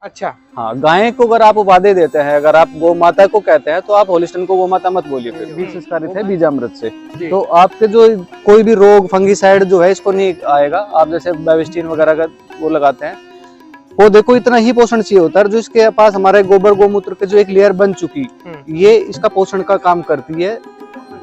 अच्छा। हाँ, गाय को अगर आप उपाधि देते हैं, अगर आप गौ माता को कहते हैं तो आप होलिस्टन को गौ माता मत बोलिए। फिर बीज संस्कारित है बीजामृत से, तो आपके जो कोई भी रोग फंगीसाइड जो है इसको नहीं आएगा। आप जैसे बेविस्टिन वगैरह का वो लगाते हैं, पौधे को इतना ही पोषण चाहिए होता है जो इसके पास हमारे गोबर गोमूत्र के जो एक लेयर बन चुकी, ये इसका पोषण का काम करती है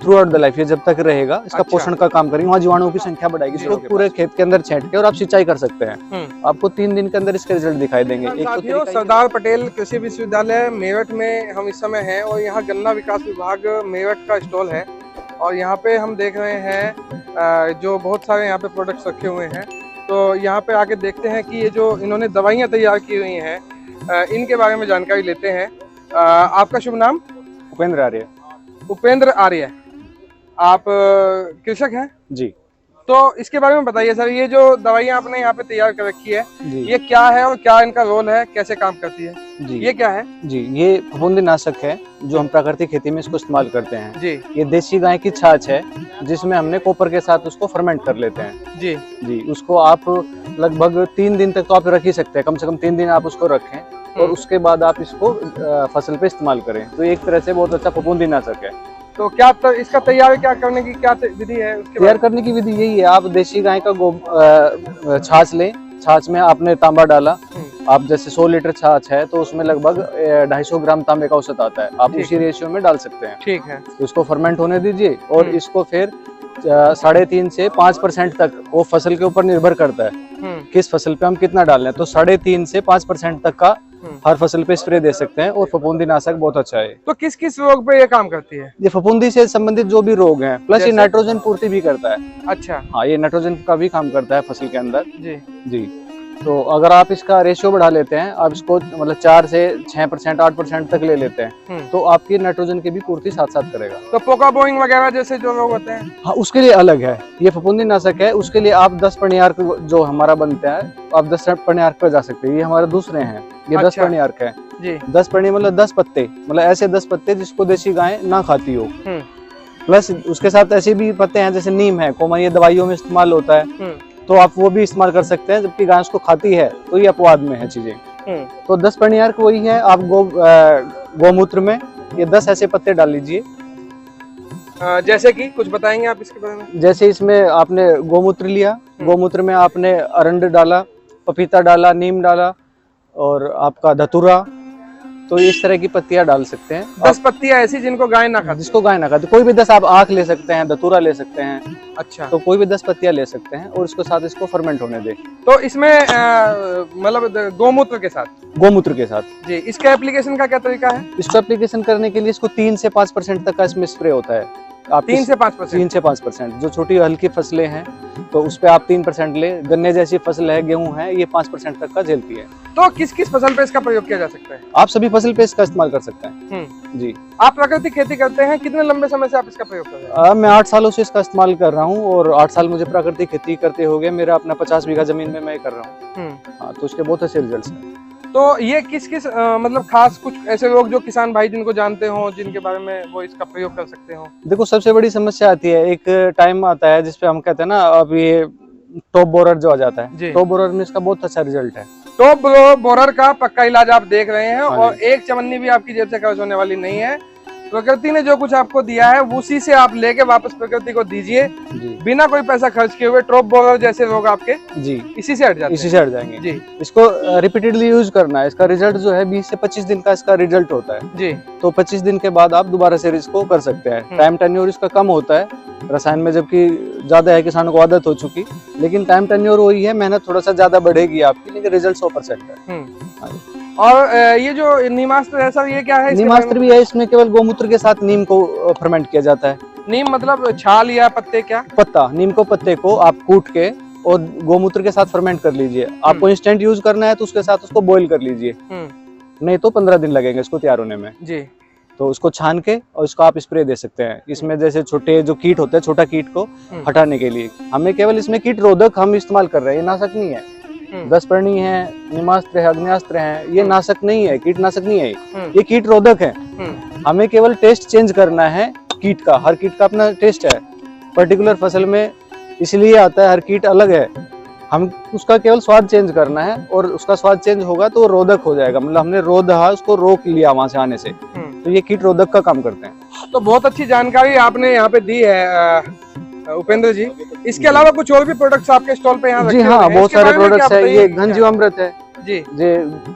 थ्रू आउट द लाइफ। ये जब तक रहेगा इसका पोषण का काम करेगी, वहाँ जीवाणुओं की संख्या बढ़ाएगी। इसको पूरे खेत के अंदर छींट के और आप सिंचाई कर सकते हैं। आपको 3 दिन के अंदर इसके रिजल्ट दिखाई देंगे। साथियों, सरदार पटेल कृषि विश्वविद्यालय मेरठ में हम इस समय हैं और यहाँ गन्ना विकास विभाग मेरठ का स्टॉल है और यहाँ पे हम देख रहे हैं जो बहुत सारे यहाँ पे प्रोडक्ट्स रखे हुए हैं। तो यहाँ पे आके देखते हैं कि ये जो इन्होंने दवाइयाँ तैयार की हुई हैं इनके बारे में जानकारी लेते हैं। आपका शुभ नाम? उपेंद्र आर्य। उपेंद्र आर्य, आप कृषक हैं जी। तो इसके बारे में बताइए सर, ये जो दवाइयाँ आपने यहाँ पे तैयार कर रखी है ये क्या है और क्या इनका रोल है, कैसे काम करती है जी? ये क्या है जी? ये फफूंदीनाशक है जो हम प्राकृतिक खेती में इसको इस्तेमाल करते हैं जी। ये देसी गाय की छाछ है जिसमें हमने कॉपर के साथ उसको फर्मेंट कर लेते हैं जी। जी, उसको आप लगभग 3 दिन तक तो आप रख ही सकते हैं, कम से कम 3 दिन आप उसको रखें और उसके बाद आप इसको फसल पे इस्तेमाल करें। तो एक तरह से बहुत अच्छा फफूंदीनाशक है। तो क्या इसका तैयार क्या करने की क्या विधि है? उसके तैयार करने की विधि यही है, आप देसी गाय का छाछ लें, छाछ में आपने तांबा डाला, आप जैसे 100 लीटर छाछ है तो उसमें लगभग 250 ग्राम तांबे का औसत आता है, आप उसी रेशियो में डाल सकते हैं। ठीक है। तो इसको फर्मेंट होने दीजिए और इसको फिर 3.5 से 5% तक, वो फसल के ऊपर निर्भर करता है किस फसल पे हम कितना डाल रहे हैं, तो 3.5 से 5% तक का हर फसल पे स्प्रे दे सकते हैं। और फफूंदीनाशक बहुत अच्छा है। तो किस किस रोग पे ये काम करती है? ये फफूंदी से संबंधित जो भी रोग हैं, प्लस ये नाइट्रोजन पूर्ति भी करता है। अच्छा। हाँ, ये नाइट्रोजन का भी काम करता है फसल के अंदर जी जी। तो अगर आप इसका रेशियो बढ़ा लेते हैं, आप इसको मतलब 4 से 6%, 8% तक ले लेते हैं तो आपकी नाइट्रोजन की भी पूर्ति साथ साथ करेगा। तो पोका बोइंग वगैरह जैसे जो रोग होते हैं, हाँ, उसके लिए अलग है। ये फफूंदीनाशक है, उसके लिए आप 10 पनियार्क जो हमारा बनता है, आप 10 पनियार्क पे जा सकते हैं। ये हमारे दूसरे हैं, ये 10 पनियार्क है जी। 10 पनी मतलब 10 पत्ते, मतलब ऐसे 10 पत्ते जिसको देसी गाय ना खाती हो। प्लस उसके साथ ऐसे भी पत्ते हैं जैसे नीम है, कॉमन, ये दवाइयों में इस्तेमाल होता है, तो आप वो भी इस्तेमाल कर सकते हैं। जबकि गाय उसको खाती है तो ये अपवाद में है चीजें। तो 10 पनियार्क वही है। आप गौमूत्र में ये 10 ऐसे पत्ते डाल लीजिए। जैसे कि कुछ बताएंगे आप इसके बारे में? जैसे इसमें आपने गौमूत्र लिया, गौमूत्र में आपने अरंड डाला, पपीता डाला, नीम डाला और आपका धतूरा, तो इस तरह की पत्तियां डाल सकते हैं। 10 पत्तियां ऐसी जिनको गाय ना खाती, जिसको गाय ना खाती, कोई भी 10 आप आंख ले सकते हैं, धतूरा ले सकते हैं। अच्छा। तो कोई भी 10 पत्तियां ले सकते हैं और इसको साथ इसको फर्मेंट होने दे। तो इसमें मतलब गौमूत्र के साथ? गौमूत्र के साथ जी। इसका एप्लीकेशन का क्या तरीका है? इसको एप्लीकेशन करने के लिए इसको 3 से 5% तक का इसमें स्प्रे होता है। आप 3 से 5%? 3 से 5%। जो छोटी हल्की फसलें हैं तो उस पे आप 3% ले, गन्ने जैसी फसल है, गेहूं है, ये 5% तक का झेलती है। तो किस किस फसल पे इसका प्रयोग किया जा सकता है? आप सभी फसल पे इसका इस्तेमाल कर सकते हैं जी। आप प्राकृतिक खेती करते हैं, कितने लंबे समय से आप इसका प्रयोग कर रहे हैं? मैं 8 सालों से इसका इस्तेमाल कर रहा हूँ और 8 साल मुझे प्राकृतिक खेती करते हो गए। मेरा अपना 50 बीघा जमीन में मैं कर रहा हूँ। हाँ, तो उसके बहुत अच्छे रिजल्ट्स हैं। तो ये किस किस मतलब खास कुछ ऐसे लोग जो किसान भाई जिनको जानते हो, जिनके बारे में वो इसका प्रयोग कर सकते हो? देखो, सबसे बड़ी समस्या आती है, एक टाइम आता है जिसपे हम कहते हैं ना, अब ये टॉप बोरर जो आ जाता है, टॉप बोरर में इसका बहुत अच्छा रिजल्ट है। टॉप बोरर का पक्का इलाज आप देख रहे हैं और एक चवन्नी भी आपकी जेब से खर्च होने वाली नहीं है। प्रकृति ने जो कुछ आपको दिया है उसी से आप लेके वापस प्रकृति को दीजिए, बिना कोई पैसा खर्च किए हुए। टॉप बोरर जैसे रोग आपके जी इसी से हट जाते हैं। इसी से हट जाएंगे जी। इसको रिपीटेडली यूज करना है। इसका रिजल्ट जो है 20 से 25 दिन का इसका रिजल्ट होता है जी। तो 25 दिन के बाद आप दोबारा से इसको कर सकते हैं। टाइम टेन्योर इसका कम होता है रसायन में, जबकि ज्यादा है, किसानों को आदत हो चुकी, लेकिन टाइम टेन्योर वही है, मेहनत थोड़ा सा ज्यादा बढ़ेगी आपकी, लेकिन रिजल्ट 100% है। और ये जो नीमास्त्र है सर, ये क्या है? नीमास्त्र भी है, इसमें केवल गौमूत्र के साथ नीम को फर्मेंट किया जाता है। नीम मतलब छाल या पत्ते? क्या पत्ता, नीम को पत्ते को आप कूट के और गौमूत्र के साथ फर्मेंट कर लीजिए। आपको इंस्टेंट यूज करना है तो उसके साथ उसको बॉईल कर लीजिए, नहीं तो 15 दिन लगेंगे इसको तैयार होने में जी। तो उसको छान के और इसको आप स्प्रे दे सकते हैं। इसमें जैसे छोटे जो कीट होते हैं, छोटा कीट को हटाने के लिए हमें केवल इसमें कीट रोधक हम इस्तेमाल कर रहे हैं, ये नाशक नहीं है। 10 पर्णी है, निमास्त्र है, अग्नियास्त्र है, ये नाशक नहीं है, कीटनाशक नहीं है, ये कीट रोधक है। हमें केवल टेस्ट चेंज करना है कीट का। हर कीट का अपना टेस्ट है, पर्टिकुलर फसल में इसलिए आता है, हर कीट अलग है। हम उसका केवल स्वाद चेंज करना है, और उसका स्वाद चेंज होगा तो वो रोधक हो जाएगा, मतलब हमने रोधा उसको रोक लिया वहां से आने से, तो ये कीट रोधक का काम करते हैं। तो बहुत अच्छी जानकारी आपने यहाँ पे दी है उपेंद्र जी। इसके अलावा कुछ और भी प्रोडक्ट्स आपके स्टॉल पे यहाँ जी रखे हाँ, हुए हैं? बहुत इसके सारे बारे में प्रोडक्ट्स क्या है। बताइए? ये घनजीवामृत है जी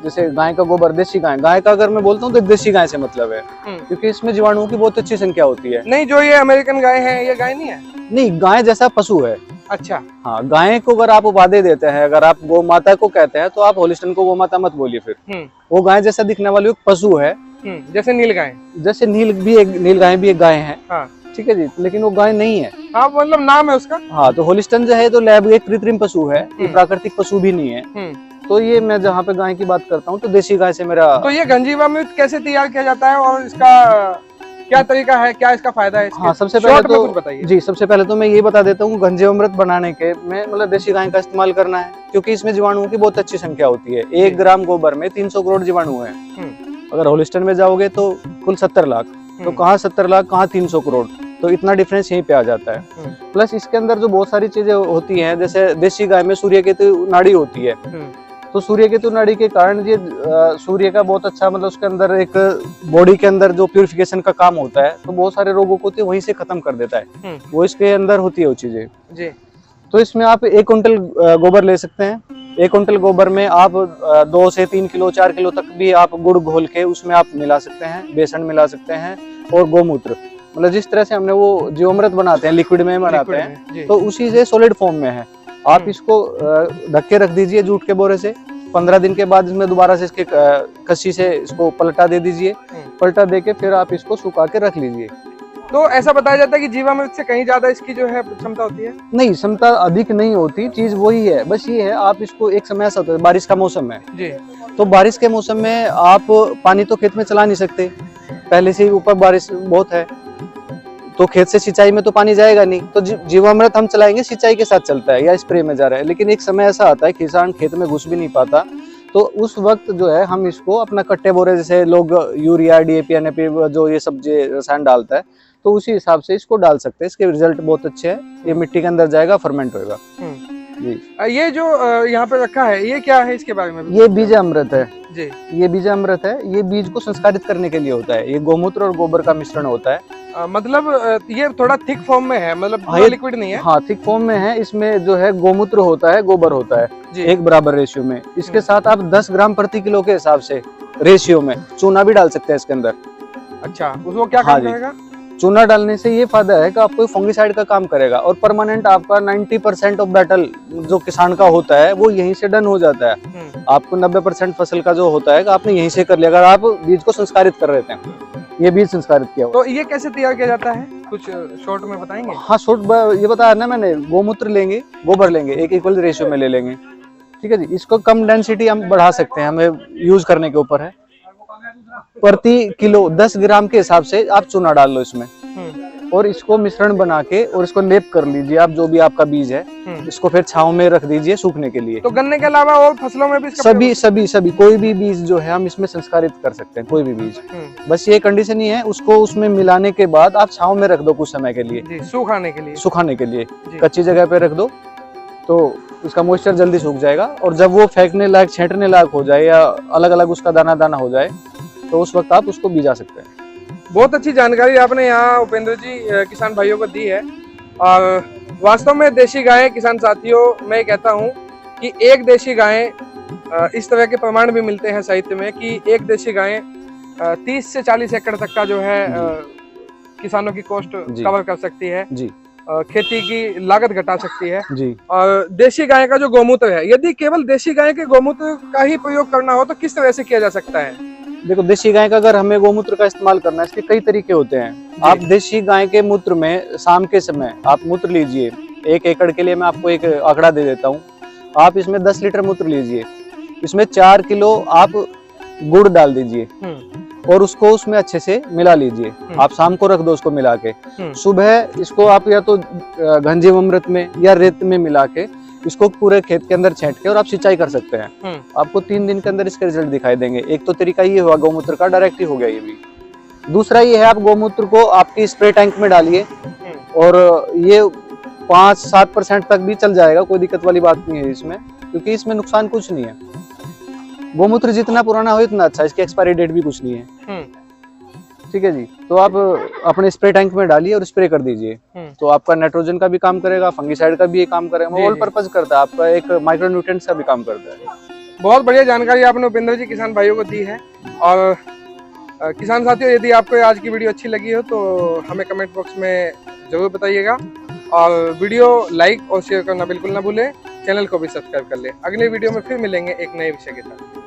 जैसे गाय का गोबर, देसी गाय का अगर मैं बोलता हूँ तो देसी गाय से मतलब है, क्योंकि इसमें जीवाणुओं की बहुत अच्छी संख्या होती है। नहीं, जो ये अमेरिकन गाय है, ये गाय नहीं है? नहीं, गाय जैसा पशु है। अच्छा। हाँ, गाय को अगर आप उपाधि देते हैं, अगर आप गौ माता को कहते हैं तो आप होलिस्टन को गौ माता मत बोलिए फिर। वो गाय जैसा दिखने वाली एक पशु है, जैसे नील गाय। जैसे नील गाय भी एक गाय है। हाँ। ठीक है जी, लेकिन वो गाय नहीं है। हाँ, मतलब नाम है उसका। हाँ, तो होलिस्टन जो है तो लैब एक कृत्रिम पशु है, ये प्राकृतिक पशु भी नहीं है। तो ये मैं जहाँ पे गाय की बात करता हूँ तो देसी गाय से मेरा। तो ये घनजीवामृत कैसे तैयार किया जाता है और इसका क्या तरीका है, क्या इसका फायदा है? हाँ, सबसे पहले तो कुछ बताइए जी। सबसे पहले तो मैं ये बता देता हूँ, घनजीवामृत बनाने के में मतलब देसी गाय का इस्तेमाल करना है, क्योंकि इसमें जीवाणुओं की बहुत अच्छी संख्या होती है। 1 ग्राम गोबर में 300 करोड़ जीवाणु है। अगर होलिस्टन में जाओगे तो कुल 70 लाख, तो कहाँ 70 लाख कहाँ 300 करोड़, तो इतना डिफरेंस यहीं पे आ जाता है। प्लस इसके अंदर जो बहुत सारी चीजें होती हैं, जैसे देसी गाय में सूर्य केतु नाड़ी होती है, तो सूर्य केतु नाड़ी के कारण ये सूर्य का बहुत अच्छा मतलब उसके अंदर एक बॉडी के अंदर जो प्यूरिफिकेशन का काम होता है, तो बहुत सारे रोगों को वहीं से खत्म कर देता है। वो इसके अंदर होती है वो चीजें जी। तो इसमें आप 1 कुंटल गोबर ले सकते हैं। 1 कुंटल गोबर में आप 2 से 3 किलो 4 किलो तक भी आप गुड़ घोल के उसमें आप मिला सकते हैं, बेसन मिला सकते हैं, और गोमूत्र, मतलब जिस तरह से हमने वो जीवामृत बनाते हैं, लिक्विड में बनाते हैं, तो उसी से सॉलिड फॉर्म में है। आप इसको ढक के रख दीजिए जूट के बोरे से। 15 दिन के बाद इसमें दोबारा से इसके कस्सी से इसको पलटा दे दीजिए। पलटा दे के फिर आप इसको सुखा के रख लीजिए। तो ऐसा बताया जाता है कि जीवामृत से कहीं ज्यादा इसकी जो है क्षमता होती है? नहीं, क्षमता अधिक नहीं होती, चीज वही है, बस ये है आप इसको एक समय ऐसा होता है, बारिश का मौसम है जी, तो बारिश के मौसम में आप पानी तो खेत में चला नहीं सकते, पहले से ही ऊपर बारिश बहुत है, तो खेत से सिंचाई में तो पानी जाएगा नहीं, तो जीवामृत हम चलाएंगे सिंचाई के साथ चलता है या स्प्रे में जा रहा है। लेकिन एक समय ऐसा आता है किसान खेत में घुस भी नहीं पाता, तो उस वक्त जो है हम इसको अपना कट्टे बोरे, जैसे लोग यूरिया डीएपी एनएपी जो ये सब रसायन डालता है, तो उसी हिसाब से इसको डाल सकते हैं। इसके रिजल्ट बहुत अच्छे हैं, ये मिट्टी के अंदर जाएगा, फर्मेंट होगा जी। ये जो यहाँ पे रखा है, ये क्या है, इसके बारे में? ये बीजामृत है जी। ये बीजामृत है, ये बीज को संस्कारित करने के लिए होता है। ये गोमूत्र और गोबर का मिश्रण होता है। मतलब ये थोड़ा थिक फॉर्म में है, मतलब लिक्विड नहीं है? हाँ, थिक फॉर्म में है। इसमें जो है गोमूत्र होता है, गोबर होता है, 1 बराबर रेशियो में। इसके साथ आप 10 ग्राम प्रति किलो के हिसाब से रेशियो में चूना भी डाल सकते हैं इसके अंदर। अच्छा, उसको क्या काम करेगा? चूना डालने से ये फायदा है कि आपको फंगिसाइड का काम करेगा, और परमानेंट आपका 90% ऑफ बैटल जो किसान का होता है वो यहीं से डन हो जाता है। आपको 90% फसल का जो होता है आपने यहीं से कर लिया, अगर आप बीज को संस्कारित कर रहे थे। ये बीज संस्कारित किया हुआ। तो ये कैसे तैयार किया जाता है, कुछ शॉर्ट में बताएंगे? हाँ, शॉर्ट ये बताया ना मैंने, गोमूत्र लेंगे, गोबर लेंगे, एक इक्वल रेशियो में ले लेंगे, ठीक है जी। इसको कम डेंसिटी हम बढ़ा सकते हैं, हमें यूज करने के ऊपर है। प्रति किलो 10 ग्राम के हिसाब से आप चूना डाल लो इसमें, और इसको मिश्रण बना के और इसको लेप कर लीजिए आप, जो भी आपका बीज है, इसको फिर छांव में रख दीजिए सूखने के लिए। तो गन्ने के अलावा और फसलों में भी सभी कोई भी बीज जो है हम इसमें संस्कारित कर सकते हैं, कोई भी बीज। बस ये कंडीशन ही है, उसको उसमें मिलाने के बाद आप छांव में रख दो कुछ समय के लिए, सुखाने के लिए कच्ची जगह पे रख दो, तो उसका मॉइस्चर जल्दी सूख जाएगा। और जब वो फेंकने लायक, छेंटने लायक हो जाए या अलग अलग उसका दाना दाना हो जाए, तो उस वक्त आप उसको बीजा सकते हैं। बहुत अच्छी जानकारी आपने यहाँ उपेंद्र जी किसान भाइयों को दी है। और वास्तव में देशी गाय, किसान साथियों, मैं कहता हूँ कि एक देशी गाय, इस तरह के प्रमाण भी मिलते हैं साहित्य में कि एक देशी गाय 30 से 40 एकड़ तक का जो है किसानों की कॉस्ट कवर कर सकती है जी, खेती की लागत घटा सकती है जी। और देशी गाय का जो गोमूत्र है, यदि केवल देशी गाय के गोमूत्र का ही प्रयोग करना हो तो किस तरह से किया जा सकता है? देखो, देशी गाय का अगर हमें गोमूत्र का इस्तेमाल करना है, इसके कई तरीके होते हैं। आप देशी गाय के मूत्र में शाम के समय आप मूत्र लीजिए। 1 एकड़ के लिए मैं आपको एक आंकड़ा दे देता हूँ। आप इसमें 10 लीटर मूत्र लीजिए, इसमें 4 किलो आप गुड़ डाल दीजिए और उसको उसमें अच्छे से मिला लीजिए। आप शाम को रख दो उसको मिला के, सुबह इसको आप या तो घनजीवामृत में या रेत में मिला के इसको पूरे खेत के अंदर छेंट के और आप सिंचाई कर सकते हैं। आपको 3 दिन के अंदर इसके रिजल्ट दिखाई देंगे। एक तो तरीका ये हुआ गोमूत्र का, डायरेक्ट ही हो गया ये भी। दूसरा ये है, आप गोमूत्र को आपकी स्प्रे टैंक में डालिए और ये 5-7% तक भी चल जाएगा, कोई दिक्कत वाली बात नहीं है इसमें, क्योंकि इसमें नुकसान कुछ नहीं है। गोमूत्र जितना पुराना हो इतना अच्छा, इसकी एक्सपायरी डेट भी कुछ नहीं है। ठीक है जी। तो आप अपने स्प्रे टैंक में डालिए और स्प्रे कर दीजिए, तो आपका नाइट्रोजन का भी काम करेगा, फंगीसाइड का भी ये काम करेगा, ऑल पर्पज करता है, आपका एक माइक्रो न्यूट्रिएंट्स का भी काम करता है। बहुत बढ़िया जानकारी आपने उपेंद्र जी किसान भाइयों को दी है। और किसान साथियों, यदि आपको आज की वीडियो अच्छी लगी हो तो हमें कमेंट बॉक्स में जरूर बताइएगा, और वीडियो लाइक और शेयर करना बिल्कुल ना भूलें, चैनल को भी सब्सक्राइब कर लें। अगले वीडियो में फिर मिलेंगे एक नए विषय के साथ।